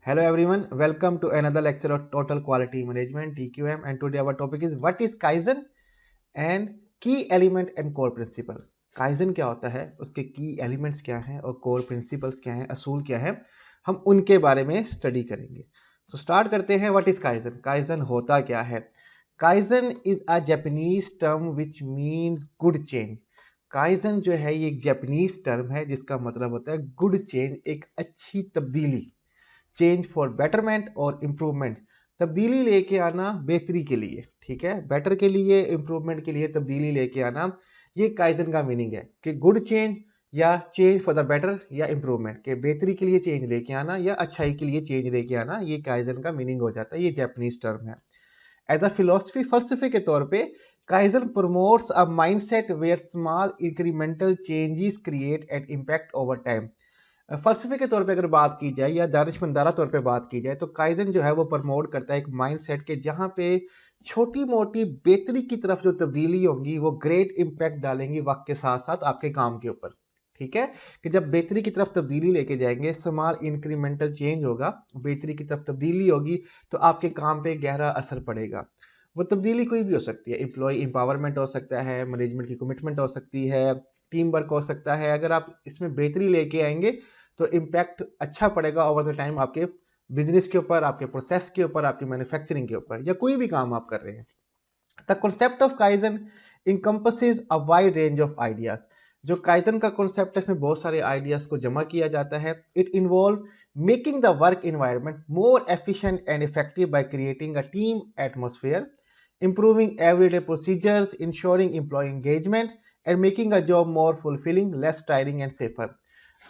Hello everyone, welcome to another lecture of Total Quality Management TQM, and today our topic is what is Kaizen and key element and core principle. Kaizen क्या होता है, उसके key elements क्या हैं और core principles क्या हैं, असूल क्या हैं, हम उनके बारे में स्टडी करेंगे। तो स्टार्ट करते हैं। What is kaizen? काइजन होता क्या है? Kaizen is a Japanese term which means good change. Kaizen जो है ये एक जापानीज टर्म है जिसका मतलब होता है गुड चेंज, एक अच्छी तब्दीली, चेंज फॉर बेटरमेंट और इम्प्रूवमेंट, तब्दीली लेके आना बेहतरी के लिए, ठीक है, बेटर के लिए, इम्प्रूवमेंट के लिए तब्दीली लेके आना, ये काइजन का मीनिंग है कि गुड चेंज या चेंज फॉर द बेटर या इम्प्रूवमेंट, के बेहतरी के लिए चेंज लेके आना या अच्छाई के लिए चेंज लेके आना, ये काइजन का मीनिंग हो जाता है। ये जापानीज टर्म है। एज अ फिलोसफी, फलसफे के तौर पे kaizen promotes a mindset where small incremental changes create an impact over time. फलसफे के तौर पे अगर बात की जाए या दानिशमंदारा तौर पे बात की जाए तो काइजन जो है वो प्रमोट करता है एक माइंडसेट के जहाँ पे छोटी मोटी बेहतरी की तरफ जो तब्दीली होंगी वो ग्रेट इम्पैक्ट डालेंगी वक्त के साथ साथ आपके काम के ऊपर। ठीक है, कि जब बेहतरी की तरफ तब्दीली लेके जाएंगे, स्मॉल इंक्रीमेंटल चेंज होगा, बेहतरी की तरफ तब्दीली होगी तो आपके काम पे गहरा असर पड़ेगा। वो तब्दीली कोई भी हो सकती है, एम्प्लॉय एम्पावरमेंट हो सकता है, मैनेजमेंट की कमिटमेंट हो सकती है, टीम वर्क हो सकता है। अगर आप इसमें बेहतरी लेके आएंगे तो इम्पैक्ट अच्छा पड़ेगा ओवर द टाइम आपके बिजनेस के ऊपर, आपके प्रोसेस के ऊपर, आपकी मैन्युफैक्चरिंग के ऊपर, या कोई भी काम आप कर रहे हैं। The concept of kaizen encompasses a wide range of ideas। जो काइजन का कॉन्सेप्ट है इसमें बहुत सारे आइडियाज को जमा किया जाता है। It involve making the work environment more efficient and effective by creating a team atmosphere, improving everyday procedures, ensuring employee engagement, and making a job more fulfilling, less tiring and safer।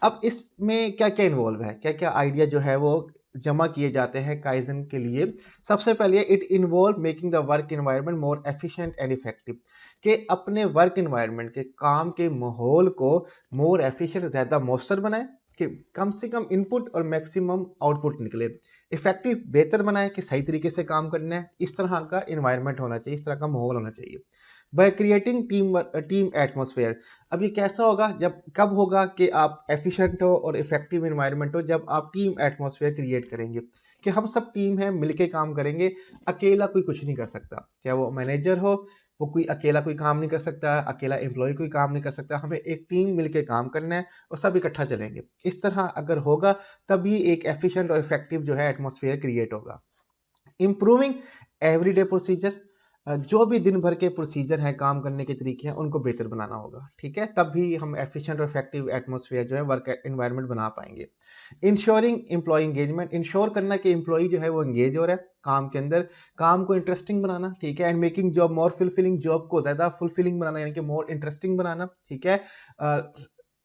अब इसमें क्या क्या involve है, क्या क्या idea जो है वो जमा किए जाते हैं काइजन के लिए। सबसे पहले it involve making the work environment more efficient and effective, कि अपने वर्क इन्वायरमेंट के काम के माहौल को मोर एफिशिएंट, ज़्यादा मौसर बनाए कि कम से कम इनपुट और मैक्सिमम आउटपुट निकले। इफेक्टिव, बेहतर बनाए कि सही तरीके से काम करना है, इस तरह का इन्वायरमेंट होना चाहिए, इस तरह का माहौल होना चाहिए। By creating team atmosphere. अब ये कैसा होगा, जब कब होगा कि आप एफिशिएंट हो और इफेक्टिव इन्वायरमेंट हो, जब आप टीम एटमोसफेयर क्रिएट करेंगे कि हम सब टीम है, मिलके काम करेंगे। अकेला कोई कुछ नहीं कर सकता, चाहे वो मैनेजर हो, वो कोई अकेला कोई काम नहीं कर सकता, अकेला एम्प्लॉय कोई काम नहीं कर सकता, हमें एक टीम मिलके काम करना है और सब इकट्ठा चलेंगे। इस तरह अगर होगा तभी एक एफिशिएंट और इफेक्टिव जो है एटमोसफेयर क्रिएट होगा। इम्प्रूविंग एवरीडे प्रोसीजर, जो भी दिन भर के प्रोसीजर हैं, काम करने के तरीके हैं, उनको बेहतर बनाना होगा। ठीक है, तब भी हम एफिशिएंट और इफेक्टिव एटमॉस्फेयर जो है, वर्क एनवायरनमेंट बना पाएंगे। इंश्योरिंग एम्प्लॉय एंगेजमेंट, इंश्योर करना कि एम्प्लॉय जो है वो एंगेज हो रहा है काम के अंदर, काम को इंटरेस्टिंग बनाना। ठीक है, and making job more fulfilling, job को ज़्यादा फुलफिलिंग बनाना, यानी कि मोर इंटरेस्टिंग बनाना। ठीक है,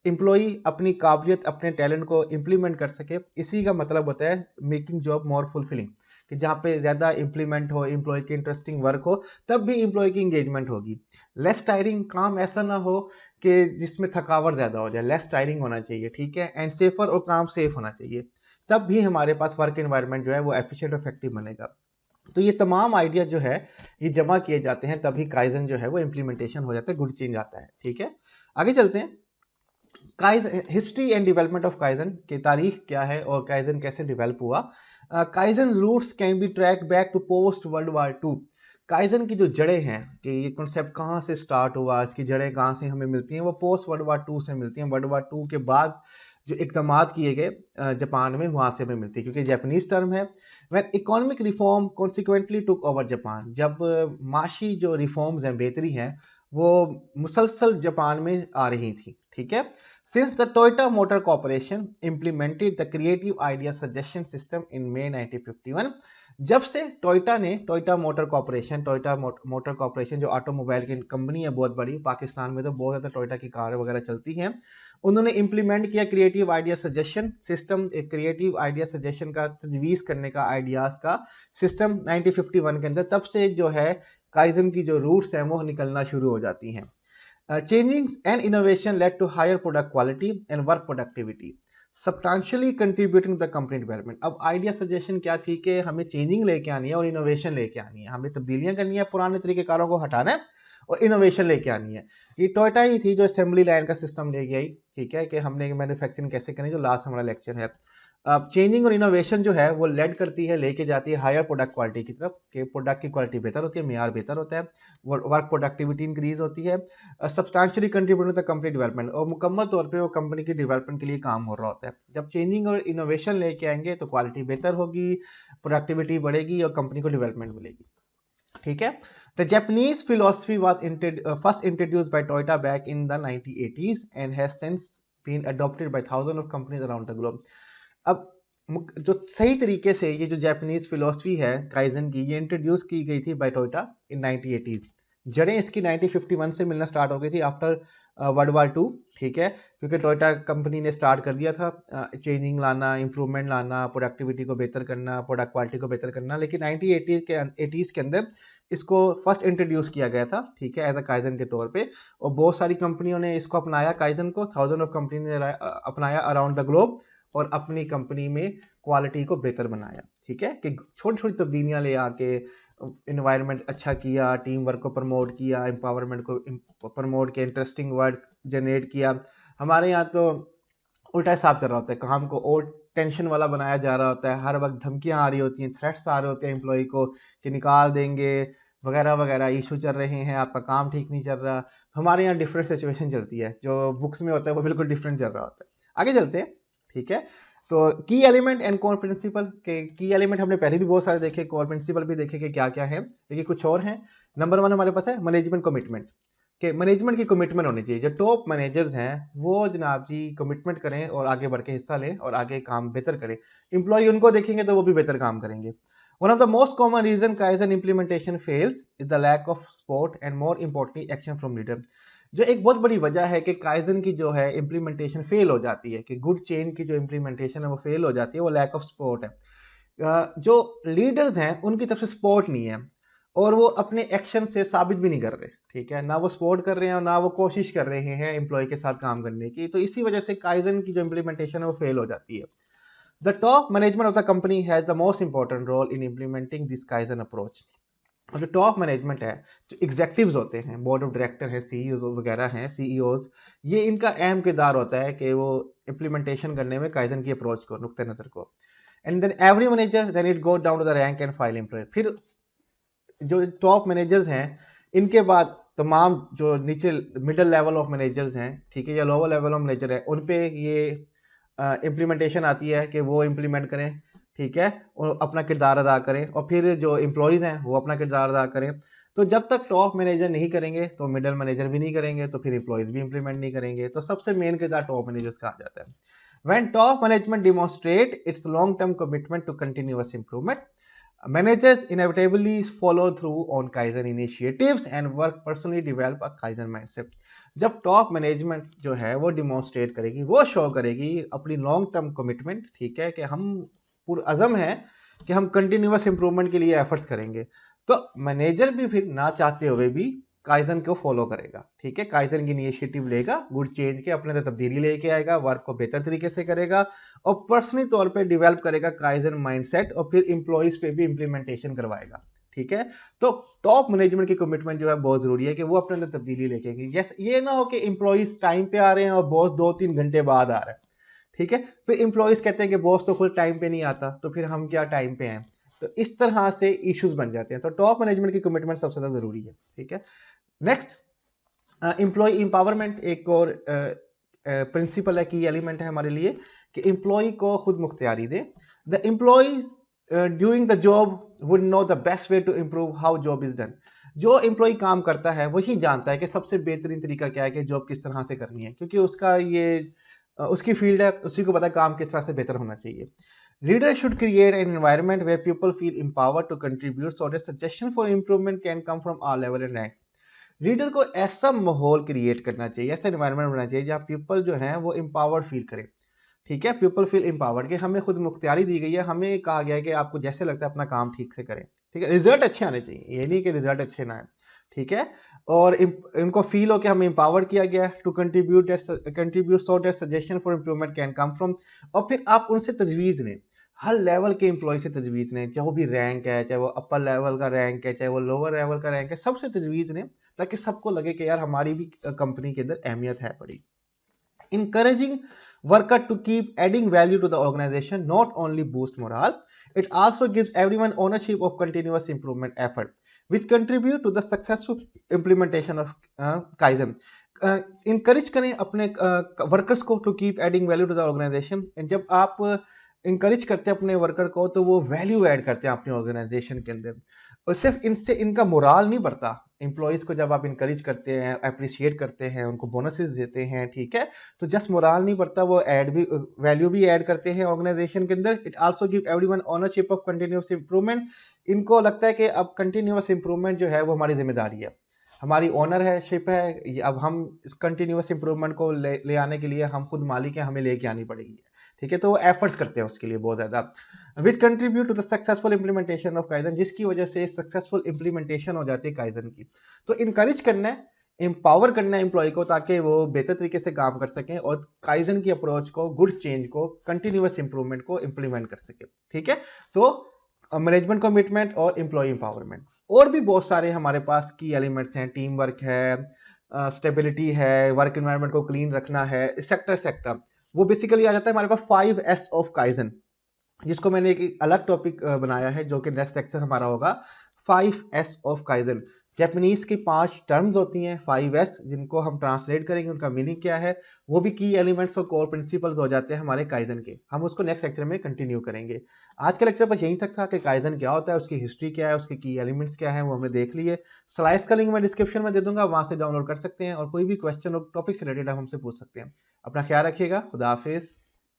एम्प्लॉय अपनी काबिलियत, अपने टैलेंट को इम्प्लीमेंट कर सके, इसी का मतलब होता है मेकिंग जॉब मोर फुलफिलिंग, कि जहाँ पे ज़्यादा इम्प्लीमेंट हो, एम्प्लॉय की इंटरेस्टिंग वर्क हो, तब भी एम्प्लॉय की इंगेजमेंट होगी। लेस टायरिंग, काम ऐसा ना हो कि जिसमें थकावट ज़्यादा हो जाए, लेस टायरिंग होना चाहिए। ठीक है, एंड सेफर, और काम सेफ होना चाहिए, तब भी हमारे पास वर्क एनवायरनमेंट जो है वो एफिशिएंट और इफेक्टिव बनेगा। तो ये तमाम आइडिया जो है ये जमा किए जाते हैं, तभी काइजन जो है वो इम्प्लीमेंटेशन हो जाता है, गुड चेंज आता है। ठीक है, आगे चलते हैं। Kaizen, history and development of kaizen की तारीख क्या है और काइजन कैसे डेवलप हुआ। Kaizen roots can be track back to post world war two. Kaizen की जो जड़ें हैं, कि ये कॉन्सेप्ट कहाँ से स्टार्ट हुआ, इसकी जड़ें कहाँ से हमें मिलती हैं, वो पोस्ट वर्ल्ड वार टू से मिलती हैं। वर्ल्ड वार टू के बाद जो इकदाम किए गए जापान में, वहाँ से हमें मिलती है, क्योंकि जापानीज टर्म है। When economic reform consequently took over Japan, जब माशी जो रिफॉर्म्स हैं, बेहतरी हैं, वो मुसलसल जापान में आ रही थी। ठीक है, since the Toyota Motor Corporation implemented the creative idea suggestion system in May 1951, जब से टोयोटा ने, Toyota motor corporation, Toyota motor corporation जो ऑटोमोबाइल की कंपनी है बहुत बड़ी, पाकिस्तान में तो बहुत ज़्यादा टोयोटा की कार वगैरह चलती हैं, उन्होंने इम्प्लीमेंट किया क्रिएटिव आइडिया सजेशन सिस्टम, एक क्रिएटिव आइडिया सजेशन का तजवीज़ करने का, आइडियाज़ का सिस्टम 1951 के अंदर। तब से जो है काइजन की जो रूट्स हैं वो निकलना शुरू हो जाती हैं। Changing and innovation led to higher product quality and work productivity, substantially contributing to the company development। अब आइडिया सजेशन क्या थी कि हमें चेंजिंग लेके आनी है और इनोवेशन लेके आनी है, हमें तब्दीलियां करनी है, पुराने तरीकेकारों को हटाना है और इनोवेशन लेके आनी है। ये टोयोटा ही थी जो असेंबली लाइन का सिस्टम लेके आई। ठीक है, कि हमने मैन्युफैक्चरिंग कैसे करनी, जो लास्ट हमारा लेक्चर है। अब चेंजिंग और इनोवेशन जो है वो लेड करती है, लेके जाती है हायर प्रोडक्ट क्वालिटी की तरफ, कि प्रोडक्ट की क्वालिटी बेहतर होती है, मेयार बेहतर होता है, वर्क प्रोडक्टिविटी इंक्रीज होती है, substantially contribute the company development, और मुकम्मल तौर पे वो कंपनी की डेवलपमेंट के लिए काम हो रहा होता है। जब चेंजिंग और इनोवेशन लेके आएंगे तो क्वालिटी बेहतर होगी, प्रोडक्टिविटी बढ़ेगी और कंपनी को डेवलपमेंट मिलेगी। ठीक है। The Japanese philosophy was first introduced by Toyota back in the 1980s and has since been adopted by thousands of companies around the globe. अब जो सही तरीके से ये जो जापानीज फिलोसफी है काइजन की, ये इंट्रोड्यूस की गई थी बाय टोयोटा इन 1980s। जड़ें इसकी 1951 से मिलना स्टार्ट हो गई थी आफ्टर वर्ल्ड वार टू। ठीक है, क्योंकि टोयोटा कंपनी ने स्टार्ट कर दिया था चेंजिंग लाना, इंप्रूवमेंट लाना, प्रोडक्टिविटी को बेहतर करना, प्रोडक्ट क्वालिटी को बेहतर करना, लेकिन 1980s के अंदर इसको फर्स्ट इंट्रोड्यूस किया गया था। ठीक है, एज अ काइजन के तौर पे, और बहुत सारी कंपनियों ने इसको अपनाया, काइजन को थाउजेंड ऑफ कंपनी ने अपनाया अराउंड द ग्लोब, और अपनी कंपनी में क्वालिटी को बेहतर बनाया। ठीक है, कि छोटी छोटी तब्दीलियां ले आके इन्वायरमेंट अच्छा किया, टीम वर्क को प्रमोट किया, एम्पावरमेंट को प्रमोट किया, इंटरेस्टिंग वर्क जनरेट किया। हमारे यहाँ तो उल्टा हिसाब चल रहा होता है, काम को और टेंशन वाला बनाया जा रहा होता है, हर वक्त धमकियां आ रही होती हैं, थ्रेट्स आ रहे होते हैं एम्प्लॉय को कि निकाल देंगे वगैरह वगैरह, इशू चल रहे हैं, आपका काम ठीक नहीं चल रहा। हमारे यहाँ डिफरेंट सिचुएशन चलती है, जो बुक्स में होता है वो बिल्कुल डिफरेंट चल रहा होता है। आगे चलते हैं। ठीक है, तो की एलिमेंट एंड कोर प्रिंसिपल के की एलिमेंट हमने पहले भी बहुत सारे देखे, कोर प्रिंसिपल भी देखे कि क्या क्या है, लेकिन कुछ और हैं। नंबर 1 हमारे पास है मैनेजमेंट कमिटमेंट, कि मैनेजमेंट की कमिटमेंट होनी चाहिए। जो टॉप मैनेजर्स हैं वो जनाब जी कमिटमेंट करें और आगे बढ़ के हिस्सा लें और आगे काम बेहतर करें। एम्प्लॉय उनको देखेंगे तो वो भी बेहतर काम करेंगे। One of the most common reason kaizen implementation fails is the lack of support and more importantly action from leader. जो एक बहुत बड़ी वजह है कि काइजन की जो है इम्प्लीमेंटेशन फेल हो जाती है, कि गुड चेंज की जो इम्प्लीमेंटेशन है वो फेल हो जाती है, वो लैक ऑफ सपोर्ट है। जो लीडर्स हैं उनकी तरफ से सपोर्ट नहीं है, और वो अपने एक्शन से साबित भी नहीं कर रहे। ठीक है, ना वो सपोर्ट कर रहे हैं और ना वो कोशिश कर रहे हैं एम्प्लॉय के साथ काम करने की, तो इसी वजह से काइजन की जो इम्प्लीमेंटेशन है वो फेल हो जाती है। The top management of the company has the most important role in implementing this kaizen approach. और जो टॉप मैनेजमेंट है, जो एग्जेक्टिव्स होते हैं, बोर्ड ऑफ डायरेक्टर है, सीईओ वगैरह हैं, सीईओज, ये इनका अहम किरदार होता है कि वो इम्प्लीमेंटेशन करने में काइजन की अप्रोच को, नुक्ते नज़र को। And then every manager then it go down to the rank and file employ. फिर जो टॉप मैनेजर्स हैं इनके बाद तमाम जो नीचे मिडिल लेवल ऑफ मैनेजर्स हैं, ठीक है, या लोअर लेवल ऑफ मैनेजर है, उन पे ये इम्प्लीमेंटेशन आती है कि वो इम्प्लीमेंट करें। ठीक है, और अपना किरदार अदा करें, और फिर जो एम्प्लॉयज़ हैं वो अपना किरदार अदा करें। तो जब तक टॉप मैनेजर नहीं करेंगे तो मिडिल मैनेजर भी नहीं करेंगे, तो फिर एम्प्लॉयज़ भी इम्प्लीमेंट नहीं करेंगे। तो सबसे मेन किरदार टॉप मैनेजर्स का आ जाता है। When top management demonstrate its long-term commitment to continuous improvement, managers inevitably follow through on Kaizen initiatives and work personally develop a Kaizen mindset. जब टॉप मैनेजमेंट जो है वो डिमॉन्स्ट्रेट करेगी, वो शो करेगी अपनी लॉन्ग टर्म कमिटमेंट, ठीक है, कि हम पुरअज़म है कि हम कंटिन्यूअस इंप्रूवमेंट के लिए एफर्ट्स करेंगे, तो मैनेजर भी फिर ना चाहते हुए भी काइजन को फॉलो करेगा। ठीक है, काइजन की इनिशिएटिव लेगा, गुड चेंज के अपने अंदर तब्दीली लेके आएगा, वर्क को बेहतर तरीके से करेगा, और पर्सनली तौर पे डेवलप करेगा काइजन माइंडसेट, और फिर एम्प्लॉयज पे भी इम्प्लीमेंटेशन करवाएगा। ठीक है, तो टॉप मैनेजमेंट की कमिटमेंट जो है बहुत जरूरी है कि वो अपने अंदर तब्दीली लेके आएंगे। यस, ये ना हो कि एम्प्लॉयज टाइम पे आ रहे हैं और बॉस 2-3 घंटे बाद आ रहा है। ठीक है, फिर एम्प्लॉयज कहते हैं कि बॉस तो खुद टाइम पे नहीं आता, तो फिर हम क्या टाइम पे हैं। तो इस तरह से इश्यूज बन जाते हैं। तो टॉप मैनेजमेंट की कमिटमेंट सबसे ज्यादा जरूरी है। ठीक है, नेक्स्ट एम्प्लॉय एम्पावरमेंट एक और प्रिंसिपल है, की एलिमेंट है हमारे लिए, कि एम्प्लॉय को खुद मुख्तियारी दे। The employees during the job would know the best way to improve how job is done. जो एम्प्लॉय काम करता है वही जानता है कि सबसे बेहतरीन तरीका क्या है कि जॉब किस तरह से करनी है, क्योंकि उसका ये उसकी फील्ड है, उसी को पता है काम किस तरह से बेहतर होना चाहिए। Leaders should create an environment where people feel empowered to contribute so that suggestion for improvement can come from all level and ranks. Leader को ऐसा माहौल क्रिएट करना चाहिए, ऐसा एनवायरनमेंट बनाना चाहिए जहाँ पीपल जो हैं वो एम्पावर्ड फील करें। ठीक है, पीपल फील एम्पावर्ड, कि हमें खुद मुख्तियारी दी गई है, हमें कहा गया है कि आपको जैसे लगता है अपना काम ठीक से करें। ठीक है, रिजल्ट अच्छे आने चाहिए, ये नहीं कि रिजल्ट अच्छे ना आए। ठीक है, और इनको फील हो कि हमें एम्पावर्ड किया गया to contribute so that suggestion for improvement can come from. और फिर आप उनसे तजवीज़ लें, हर लेवल के एम्प्लॉय से तजवीज़ लें, चाहे वो भी रैंक है, चाहे वो अपर लेवल का रैंक है, चाहे वो लोअर लेवल का रैंक है, सबसे तजवीज़ लें, ताकि सबको लगे कि यार हमारी भी कंपनी के अंदर अहमियत है बड़ी। Encouraging worker to keep adding value to the organization not only boosts morale, it also gives everyone ownership of continuous improvement effort, which contribute to the successful implementation of Kaizen. Encourage करें अपने workers को to keep adding value to the organisation. जब आप encourage करते हैं अपने worker को तो वो वैल्यू ऐड करते हैं अपनी ऑर्गेनाइजेशन के अंदर, और सिर्फ इनसे इनका मोराल नहीं बढ़ता। एम्प्लॉयज़ को जब आप इंकरेज करते हैं, अप्रिशिएट करते हैं, उनको बोनसेस देते हैं, ठीक है, तो जस्ट मोराल नहीं बढ़ता, वो ऐड भी वैल्यू भी ऐड करते हैं ऑर्गेनाइजेशन के अंदर। It also give everyone ownership of continuous improvement. इनको लगता है कि अब कंटिन्यूअस इंप्रूवमेंट जो है वो हमारी जिम्मेदारी है, हमारी ओनर है, शिप है, अब हम इस कंटिन्यूअस इंप्रूवमेंट को ले आने के लिए हम खुद मालिक हैं, हमें लेके आनी पड़ेगी, ठीक है। तो वो एफर्ट्स करते हैं उसके लिए बहुत ज़्यादा, which contribute to the successful implementation of kaizen, जिसकी वजह से सक्सेसफुल इम्प्लीमेंटेशन हो जाती है काइजन की। तो इनकरेज करना है, एम्पावर करना है एम्प्लॉय को ताकि वो बेहतर तरीके से काम कर सकें और काइजन की अप्रोच को, गुड चेंज को, कंटिन्यूअस इंप्रूवमेंट को इम्प्लीमेंट कर सकें, ठीक है। तो मैनेजमेंट कमिटमेंट और एम्प्लॉय एम्पावरमेंट, और भी बहुत सारे हमारे पास की एलिमेंट्स हैं, टीम वर्क है, स्टेबिलिटी है, वर्क एनवायरनमेंट को क्लीन रखना है, सेक्टर सेक्टर, वो बेसिकली आ जाता है हमारे पास 5S ऑफ काइजन, जिसको मैंने एक अलग टॉपिक बनाया है जो कि नेक्स्ट लेक्चर हमारा होगा 5S ऑफ काइजन। जैपनीज की 5 टर्म्स होती हैं 5S, जिनको हम ट्रांसलेट करेंगे उनका मीनिंग क्या है, वो भी की एलिमेंट्स और कोर प्रिंसिपल्स हो जाते हैं हमारे काइजन के। हम उसको नेक्स्ट लेक्चर में कंटिन्यू करेंगे। आज के लेक्चर बस यहीं तक था कि काइजन क्या होता है, उसकी हिस्ट्री क्या है, उसके की एलिमेंट्स क्या है, वो हमने देख लिए। स्लाइड्स का लिंक मैं डिस्क्रिप्शन में दे दूंगा, वहां से डाउनलोड कर सकते हैं, और कोई भी क्वेश्चन और टॉपिक से रिलेटेड आप हमसे पूछ सकते हैं। अपना ख्याल रखिएगा, खुदा हाफिज।